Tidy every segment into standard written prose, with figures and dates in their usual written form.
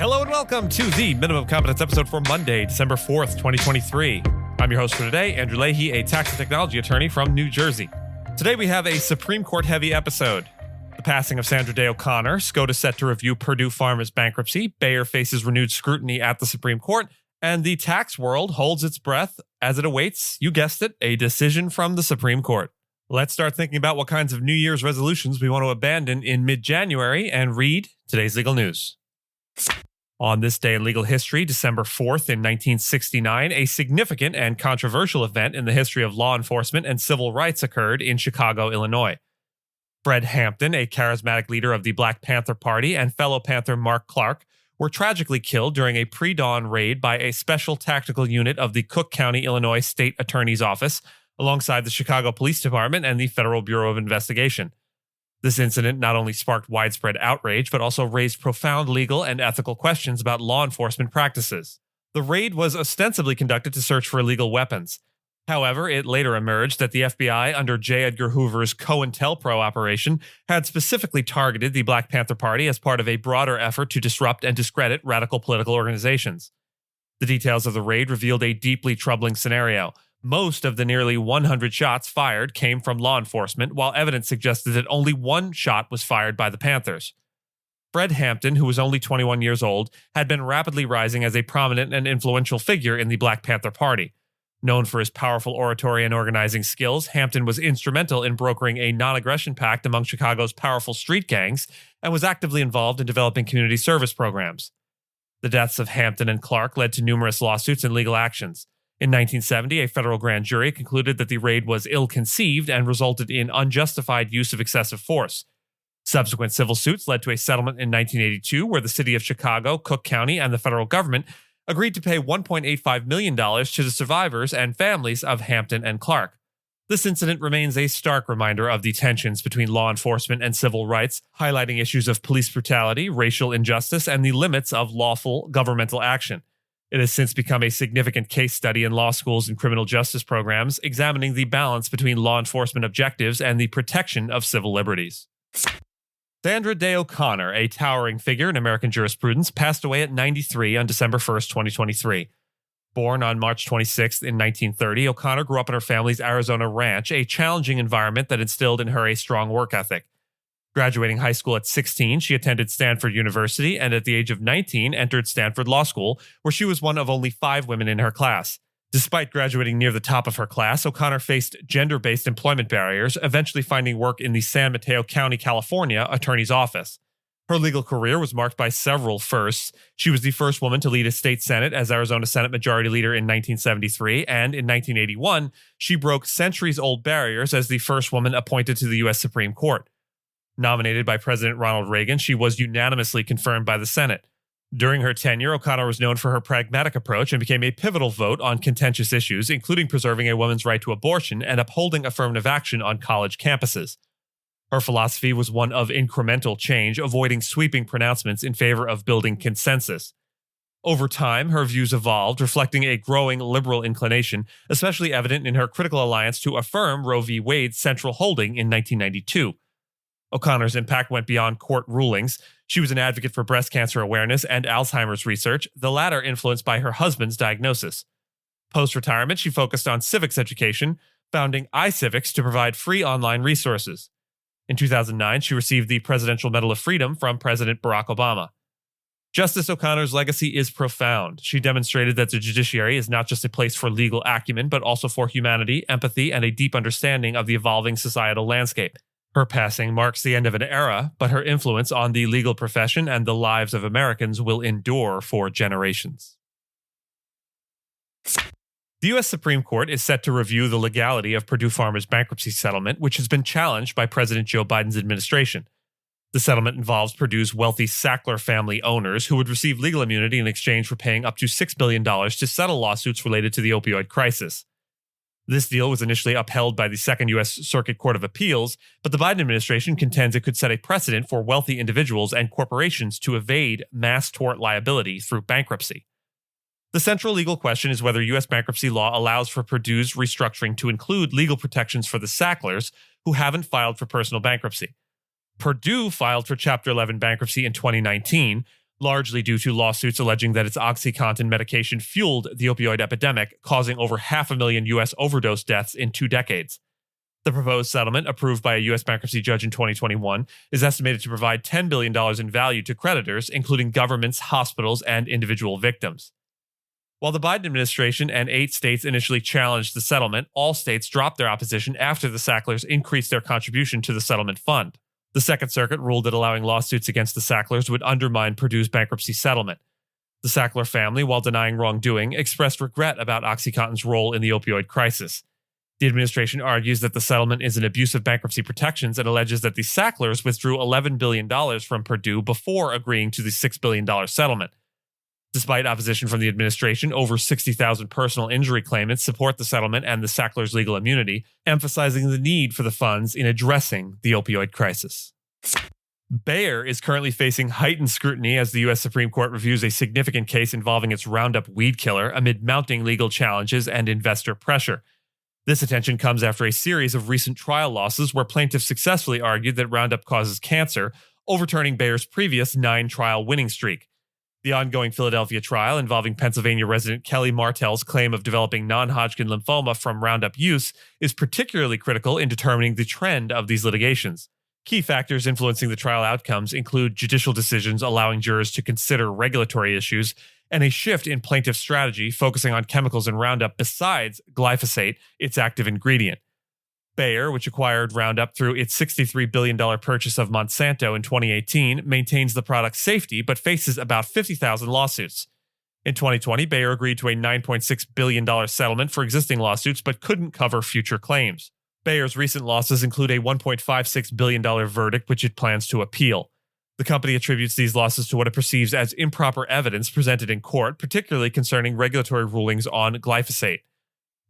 Hello and welcome to the Minimum Competence episode for Monday, December 4th, 2023. I'm your host for today, Andrew Leahy, a tax and technology attorney from New Jersey. Today we have a Supreme Court heavy episode. The passing of Sandra Day O'Connor, SCOTUS set to review Purdue Pharma's bankruptcy, Bayer faces renewed scrutiny at the Supreme Court, and the tax world holds its breath as it awaits, you guessed it, a decision from the Supreme Court. Let's start thinking about what kinds of New Year's resolutions we want to abandon in mid-January and read today's legal news. On this day in legal history, December 4th in 1969, a significant and controversial event in the history of law enforcement and civil rights occurred in Chicago, Illinois. Fred Hampton, a charismatic leader of the Black Panther Party, and fellow Panther Mark Clark were tragically killed during a predawn raid by a special tactical unit of the Cook County, Illinois State Attorney's Office, alongside the Chicago Police Department and the Federal Bureau of Investigation. This incident not only sparked widespread outrage, but also raised profound legal and ethical questions about law enforcement practices. The raid was ostensibly conducted to search for illegal weapons. However, it later emerged that the FBI, under J. Edgar Hoover's COINTELPRO operation, had specifically targeted the Black Panther Party as part of a broader effort to disrupt and discredit radical political organizations. The details of the raid revealed a deeply troubling scenario. Most of the nearly 100 shots fired came from law enforcement, while evidence suggested that only one shot was fired by the Panthers. Fred Hampton, who was only 21 years old, had been rapidly rising as a prominent and influential figure in the Black Panther Party. Known for his powerful oratory and organizing skills, Hampton was instrumental in brokering a non-aggression pact among Chicago's powerful street gangs and was actively involved in developing community service programs. The deaths of Hampton and Clark led to numerous lawsuits and legal actions. In 1970, a federal grand jury concluded that the raid was ill-conceived and resulted in unjustified use of excessive force. Subsequent civil suits led to a settlement in 1982 where the city of Chicago, Cook County, and the federal government agreed to pay $1.85 million to the survivors and families of Hampton and Clark. This incident remains a stark reminder of the tensions between law enforcement and civil rights, highlighting issues of police brutality, racial injustice, and the limits of lawful governmental action. It has since become a significant case study in law schools and criminal justice programs, examining the balance between law enforcement objectives and the protection of civil liberties. Sandra Day O'Connor, a towering figure in American jurisprudence, passed away at 93 on December 1st, 2023. Born on March 26th in 1930, O'Connor grew up in her family's Arizona ranch, a challenging environment that instilled in her a strong work ethic. Graduating high school at 16, she attended Stanford University and at the age of 19 entered Stanford Law School, where she was one of only 5 women in her class. Despite graduating near the top of her class, O'Connor faced gender-based employment barriers, eventually finding work in the San Mateo County, California Attorney's Office. Her legal career was marked by several firsts. She was the first woman to lead a state senate as Arizona Senate Majority Leader in 1973, and in 1981, she broke centuries-old barriers as the first woman appointed to the U.S. Supreme Court. Nominated by President Ronald Reagan, she was unanimously confirmed by the Senate. During her tenure, O'Connor was known for her pragmatic approach and became a pivotal vote on contentious issues, including preserving a woman's right to abortion and upholding affirmative action on college campuses. Her philosophy was one of incremental change, avoiding sweeping pronouncements in favor of building consensus. Over time, her views evolved, reflecting a growing liberal inclination, especially evident in her critical alliance to affirm Roe v. Wade's central holding in 1992. O'Connor's impact went beyond court rulings. She was an advocate for breast cancer awareness and Alzheimer's research, the latter influenced by her husband's diagnosis. Post-retirement, she focused on civics education, founding iCivics to provide free online resources. In 2009, she received the Presidential Medal of Freedom from President Barack Obama. Justice O'Connor's legacy is profound. She demonstrated that the judiciary is not just a place for legal acumen, but also for humanity, empathy, and a deep understanding of the evolving societal landscape. Her passing marks the end of an era, but her influence on the legal profession and the lives of Americans will endure for generations. The U.S. Supreme Court is set to review the legality of Purdue Pharma's bankruptcy settlement, which has been challenged by President Joe Biden's administration. The settlement involves Purdue's wealthy Sackler family owners who would receive legal immunity in exchange for paying up to $6 billion to settle lawsuits related to the opioid crisis. This deal was initially upheld by the Second U.S. Circuit Court of Appeals, but the Biden administration contends it could set a precedent for wealthy individuals and corporations to evade mass tort liability through bankruptcy. The central legal question is whether U.S. bankruptcy law allows for Purdue's restructuring to include legal protections for the Sacklers who haven't filed for personal bankruptcy. Purdue filed for Chapter 11 bankruptcy in 2019. largely due to lawsuits alleging that its OxyContin medication fueled the opioid epidemic, causing over 500,000 U.S. overdose deaths in 2 decades. The proposed settlement, approved by a U.S. bankruptcy judge in 2021, is estimated to provide $10 billion in value to creditors, including governments, hospitals, and individual victims. While the Biden administration and 8 states initially challenged the settlement, all states dropped their opposition after the Sacklers increased their contribution to the settlement fund. The Second Circuit ruled that allowing lawsuits against the Sacklers would undermine Purdue's bankruptcy settlement. The Sackler family, while denying wrongdoing, expressed regret about OxyContin's role in the opioid crisis. The administration argues that the settlement is an abuse of bankruptcy protections and alleges that the Sacklers withdrew $11 billion from Purdue before agreeing to the $6 billion settlement. Despite opposition from the administration, over 60,000 personal injury claimants support the settlement and the Sacklers' legal immunity, emphasizing the need for the funds in addressing the opioid crisis. Bayer is currently facing heightened scrutiny as the U.S. Supreme Court reviews a significant case involving its Roundup weed killer amid mounting legal challenges and investor pressure. This attention comes after a series of recent trial losses where plaintiffs successfully argued that Roundup causes cancer, overturning Bayer's previous 9-trial winning streak. The ongoing Philadelphia trial, involving Pennsylvania resident Kelly Martell's claim of developing non-Hodgkin lymphoma from Roundup use, is particularly critical in determining the trend of these litigations. Key factors influencing the trial outcomes include judicial decisions allowing jurors to consider regulatory issues, and a shift in plaintiff strategy focusing on chemicals in Roundup besides glyphosate, its active ingredient. Bayer, which acquired Roundup through its $63 billion purchase of Monsanto in 2018, maintains the product's safety but faces about 50,000 lawsuits. In 2020, Bayer agreed to a $9.6 billion settlement for existing lawsuits but couldn't cover future claims. Bayer's recent losses include a $1.56 billion verdict which it plans to appeal. The company attributes these losses to what it perceives as improper evidence presented in court, particularly concerning regulatory rulings on glyphosate.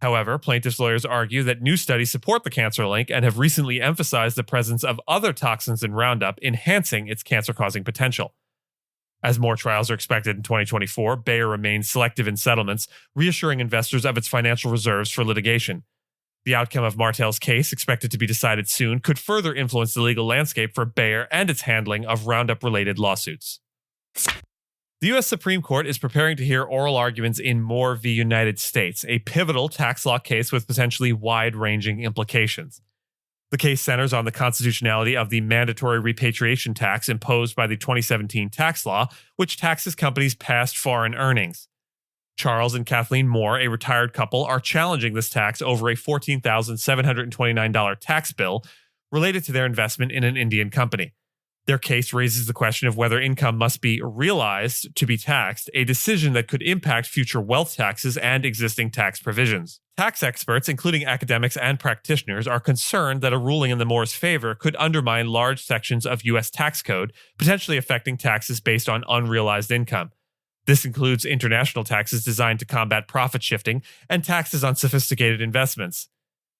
However, plaintiffs' lawyers argue that new studies support the cancer link and have recently emphasized the presence of other toxins in Roundup, enhancing its cancer-causing potential. As more trials are expected in 2024, Bayer remains selective in settlements, reassuring investors of its financial reserves for litigation. The outcome of Martell's case, expected to be decided soon, could further influence the legal landscape for Bayer and its handling of Roundup-related lawsuits. The U.S. Supreme Court is preparing to hear oral arguments in Moore v. United States, a pivotal tax law case with potentially wide-ranging implications. The case centers on the constitutionality of the mandatory repatriation tax imposed by the 2017 tax law, which taxes companies' past foreign earnings. Charles and Kathleen Moore, a retired couple, are challenging this tax over a $14,729 tax bill related to their investment in an Indian company. Their case raises the question of whether income must be realized to be taxed, a decision that could impact future wealth taxes and existing tax provisions. Tax experts, including academics and practitioners, are concerned that a ruling in the Moore's favor could undermine large sections of U.S. tax code, potentially affecting taxes based on unrealized income. This includes international taxes designed to combat profit shifting and taxes on sophisticated investments.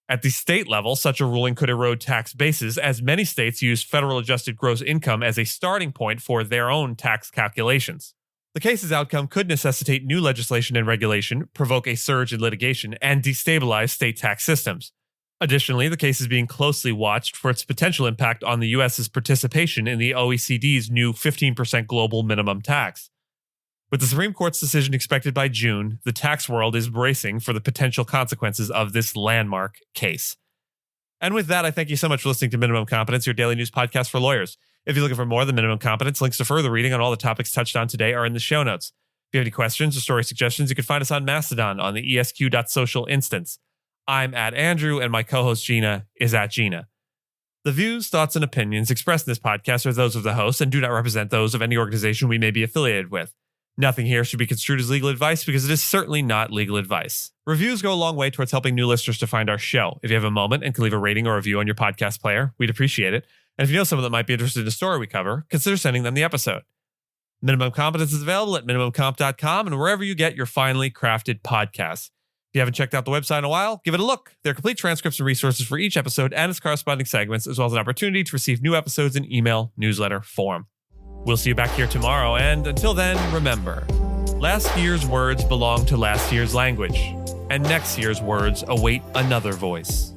At the state level, such a ruling could erode tax bases, as many states use federal adjusted gross income as a starting point for their own tax calculations. The case's outcome could necessitate new legislation and regulation, provoke a surge in litigation, and destabilize state tax systems. Additionally, the case is being closely watched for its potential impact on the U.S.'s participation in the OECD's new 15% global minimum tax. With the Supreme Court's decision expected by June, the tax world is bracing for the potential consequences of this landmark case. And with that, I thank you so much for listening to Minimum Competence, your daily news podcast for lawyers. If you're looking for more than Minimum Competence, links to further reading on all the topics touched on today are in the show notes. If you have any questions or story suggestions, you can find us on Mastodon on the esq.social instance. I'm at Andrew, and my co-host Gina is at Gina. The views, thoughts, and opinions expressed in this podcast are those of the host and do not represent those of any organization we may be affiliated with. Nothing here should be construed as legal advice because it is certainly not legal advice. Reviews go a long way towards helping new listeners to find our show. If you have a moment and can leave a rating or review on your podcast player, we'd appreciate it. And if you know someone that might be interested in a story we cover, consider sending them the episode. Minimum Competence is available at minimumcomp.com and wherever you get your finely crafted podcasts. If you haven't checked out the website in a while, give it a look. There are complete transcripts and resources for each episode and its corresponding segments, as well as an opportunity to receive new episodes in email, newsletter, form. We'll see you back here tomorrow, and until then, remember, last year's words belong to last year's language, and next year's words await another voice.